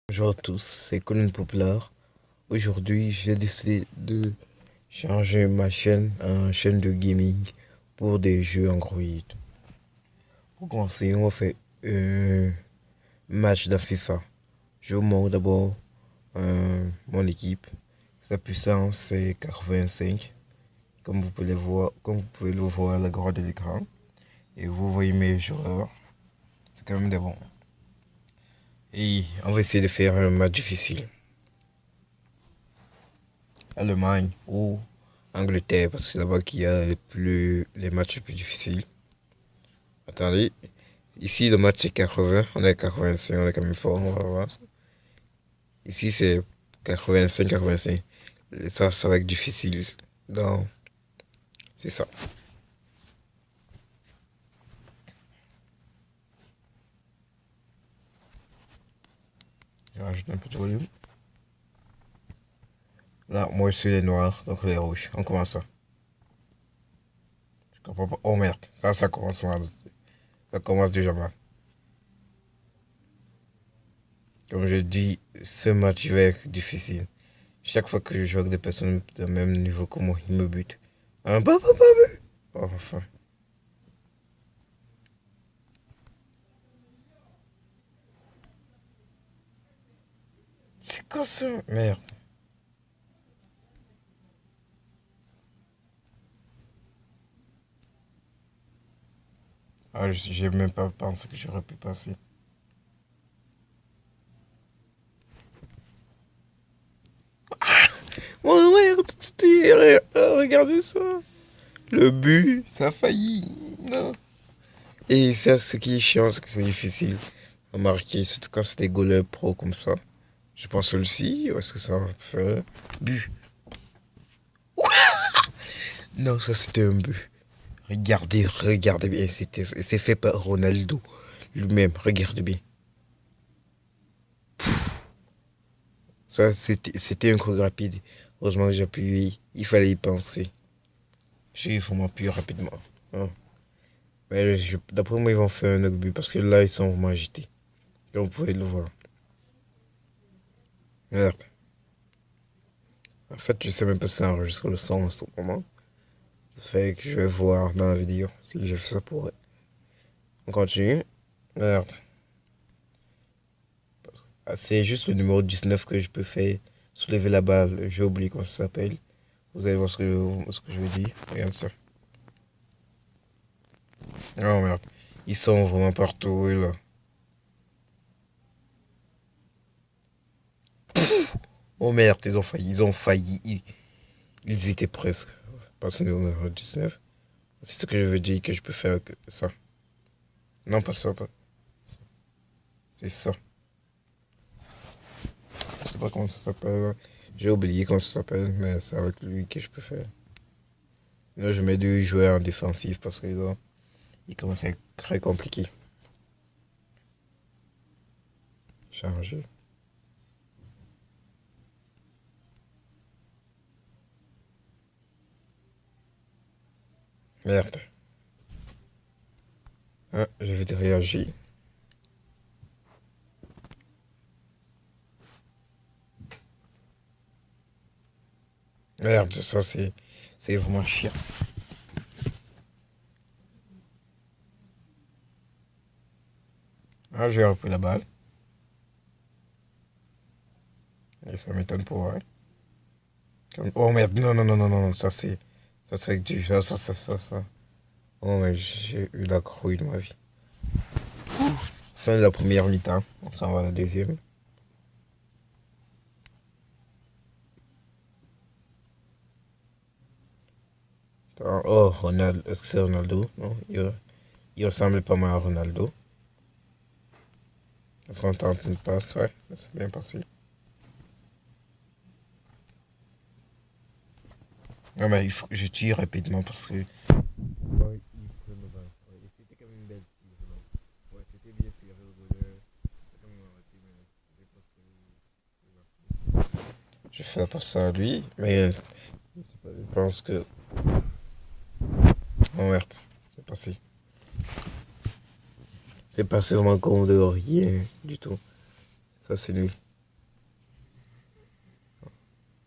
Bonjour à tous, c'est Colin Poplar. Aujourd'hui, j'ai décidé de changer ma chaîne en chaîne de gaming pour des jeux Android. Pour commencer, on va faire un match de FIFA. Je vous montre d'abord mon équipe. Sa puissance c'est 85, comme vous pouvez le voir à la droite de l'écran. Et vous voyez mes joueurs, c'est quand même des bons. Et on va essayer de faire un match difficile. Allemagne ou Angleterre, parce que c'est là-bas qu'il y a les matchs les plus difficiles. Attendez, ici le match c'est 80, on est à 85, on est quand même fort, on va voir. Ici c'est 85, 85. Ça va être difficile. Donc, c'est ça. Je rajoute un peu de volume. Là, moi je suis les noirs, donc les rouges. On commence ça. Je comprends pas. Oh merde, ça commence mal. Ça commence déjà mal. Comme je dis, ce match va être difficile. Chaque fois que je joue avec des personnes de même niveau que moi, ils me butent. Un bah, bah, bah. Oh, enfin. C'est quoi ça? Merde. Ah, j'ai même pas pensé que j'aurais pu passer. Oh merde, regardez ça. Le but, ça a failli. Non. Et ça, ce qui est chiant, c'est que c'est difficile à marquer, surtout quand c'est des goalers pro comme ça. Je pense celui-ci, ou est-ce que ça va faire but? Non, ça c'était un but. Regardez bien, c'est fait par Ronaldo lui-même, regardez bien. Ça, c'était un coup rapide. Heureusement que j'ai appuyé, il fallait y penser. Il faut m'appuyer rapidement. Hein. Mais d'après moi, ils vont faire un autre but parce que là, ils sont vraiment agités. Comme vous pouvez le voir. Merde. En fait, je sais même pas si ça enregistre le son en ce moment. Ça fait que je vais voir dans la vidéo si je fais ça pour eux. On continue. Merde. Ah, c'est juste le numéro 19 que je peux faire soulever la balle. J'ai oublié comment ça s'appelle. Vous allez voir ce que je veux dire. Regarde ça. Oh merde. Ils sont vraiment partout, là. Oh merde, ils ont failli. Ils ont failli. Ils étaient presque. Parce que numéro 19. C'est ce que je veux dire que je peux faire avec ça. Non, pas ça. C'est ça. Je sais pas comment ça s'appelle. J'ai oublié comment ça s'appelle, mais c'est avec lui que je peux faire. Là, je mets deux joueurs en défensif parce que ils commencent à être très compliqués. Changer. Merde. Ah, je vais réagir. Merde, ça c'est vraiment chiant. Ah, j'ai repris la balle. Et ça m'étonne pour vrai. Oh merde, non, non, non, non, non, ça c'est du, ça. Oh mais j'ai eu la crouille de ma vie. Fin de la première mi-temps, on s'en va à la deuxième. Oh, Ronaldo, est-ce que c'est Ronaldo? Non, il ressemble pas mal à Ronaldo. Est-ce qu'on tente une passe? Ouais, c'est bien passé. Non, mais il faut que je tire rapidement parce que. Ouais, il faut me battre. Ouais, c'était quand même une belle tir, non? Ouais, c'était bien sûr, le bonheur. C'est quand même arrêté, mais je pense que. Je fais la passe à lui, mais je pense que. Oh merde, c'est passé. C'est passé vraiment comme de rien du tout. Ça, c'est lui.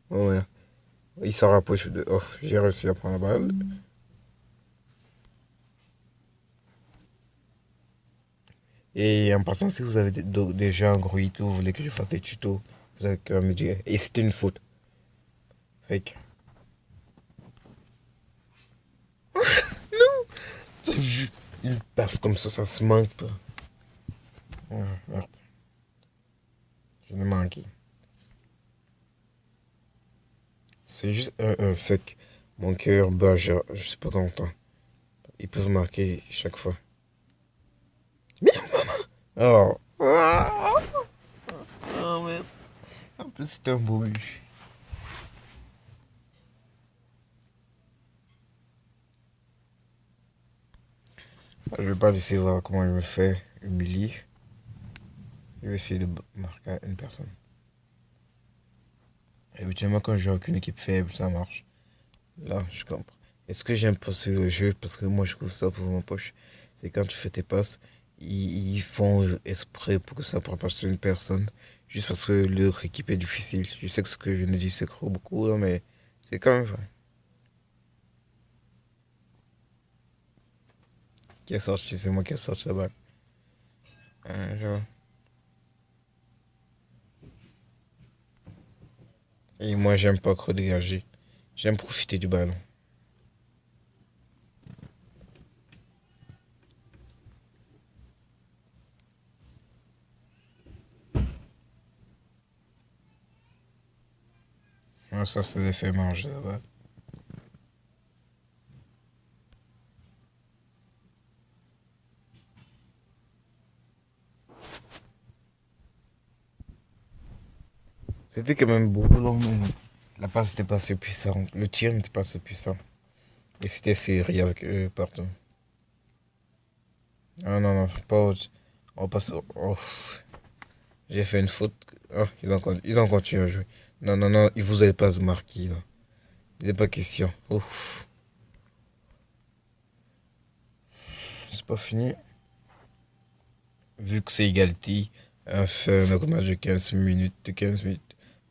Ouais. Il s'en rapproche de. Oh, j'ai réussi à prendre la balle. Et en passant, si vous avez des jeux Android ou vous voulez que je fasse des tutos, vous avez qu'à me dire. Et c'était une faute. Fait t'as vu, il passe comme ça se manque pas. Ah, merde, je l'ai manqué. C'est juste un fake. Mon cœur bat, je suis pas content. Ils peuvent marquer chaque fois. Oh. Oh merde. En plus, c'est un beau but. Je vais pas laisser voir comment il me fait humilier. Je vais essayer de marquer une personne. Et habituellement, quand je joue avec une équipe faible, ça marche. Là, je comprends. Est-ce que j'aime pas ce jeu? Parce que moi, je trouve ça pour mon poche. C'est quand tu fais tes passes, ils font exprès pour que ça propage sur une personne. Juste parce que leur équipe est difficile. Je sais que ce que je viens de dire, c'est trop beaucoup, hein, mais c'est quand même vrai. Qui a sorti, c'est moi qui a sorti sa balle. Genre. Et moi, j'aime pas trop dégager. J'aime profiter du ballon. Ah, ça, c'est l'effet manger la balle. C'était quand même beau, long, mais la passe n'était pas assez puissante. Le tir n'était pas assez puissant. Et c'était serré avec eux partout. Ah non, non, pas. On passe. Oh, j'ai fait une faute. Ah, ils ont continué à jouer. Non, non, non, ils vous avez pas marqué là. Il n'est pas question. Ouf. C'est pas fini. Vu que c'est égalité, on fait un match de 15 minutes. De 15 minutes.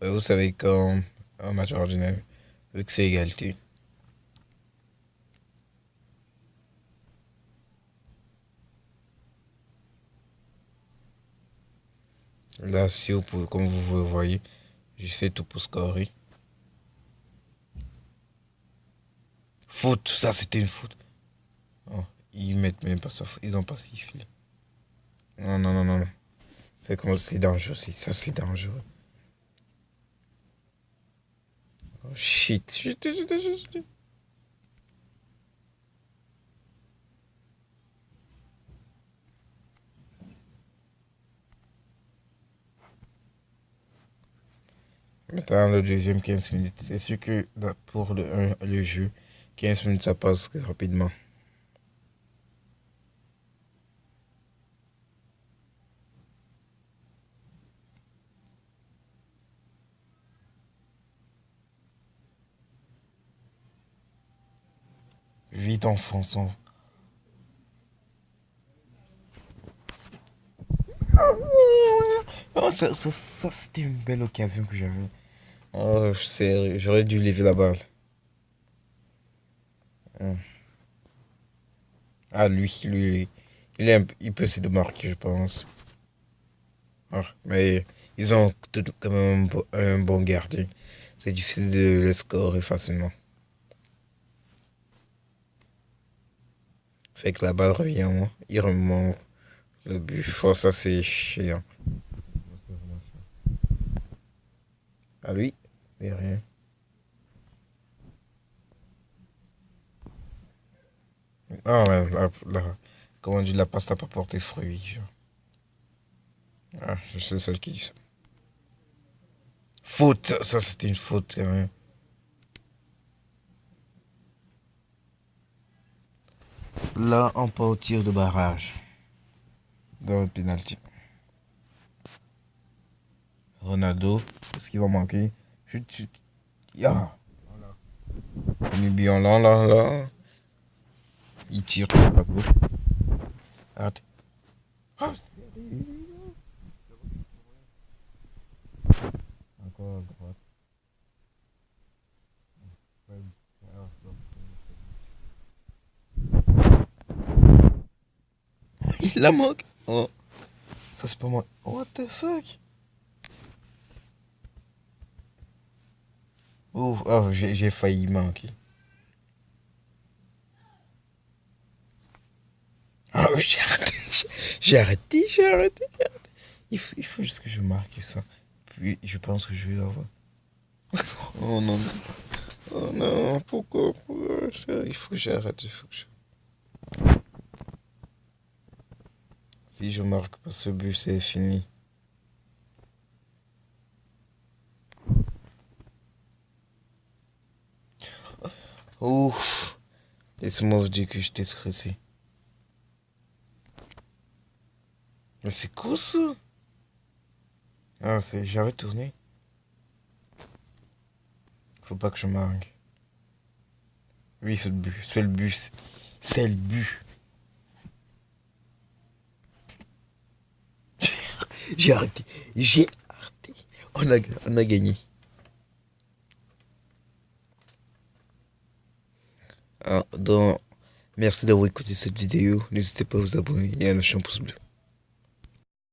Vous savez quand un match ordinaire, vu que c'est égalité. Là, si vous pouvez, comme vous le voyez, j'essaie tout pour scorer. Faute, ça c'était une faute. Oh, ils mettent même pas ça. Ils ont pas sifflé. Non, non, non, non. C'est comme c'est dangereux. Ça, c'est dangereux. Oh, shit. Chut, chut, chut, chut. Maintenant, le deuxième 15 minutes. C'est sûr que pour le jeu, 15 minutes, ça passe rapidement. Vite, enfonçons. Oh, ça, c'était une belle occasion que j'avais. Oh, j'aurais dû lever la balle. Hum. Ah, lui, il peut se démarquer, je pense. Ah, mais ils ont quand même un bon gardien. C'est difficile de le scorer facilement. Fait que la balle revient, moi. Il remonte le but. Oh, ça, c'est chiant. À lui, mais rien. Ah, ouais, comment on dit, la passe n'a pas porté fruit. Genre. Ah, je suis le seul qui dit ça. Faute, ça c'était une faute quand même. Là, on part au tir de barrage. Dans le penalty. Ronaldo, est-ce qu'il va manquer? Chut, chut. Ya. Bien là, là, là. Il tire sur la gauche. Arrête. Ah, encore à droite. Il la manque. Oh. Ça, c'est pas moi. What the fuck? Oh, oh j'ai failli manquer. Ah, j'ai arrêté. J'ai arrêté, j'ai arrêté, j'ai arrêté. Il faut juste que je marque ça. Puis, je pense que je vais avoir. Oh non. Oh non, pourquoi ça? Il faut que j'arrête, il faut que je... Si je marque pas ce but, c'est fini. Ouf. Laisse-moi vous dire que j'étais stressé. Mais c'est quoi ça? Ah, j'avais tourné. Faut pas que je marque. Oui, c'est le but. C'est le but. C'est le but. J'ai arrêté. J'ai arrêté. On a gagné. Ah, donc, merci d'avoir écouté cette vidéo. N'hésitez pas à vous abonner et à lâcher un pouce bleu.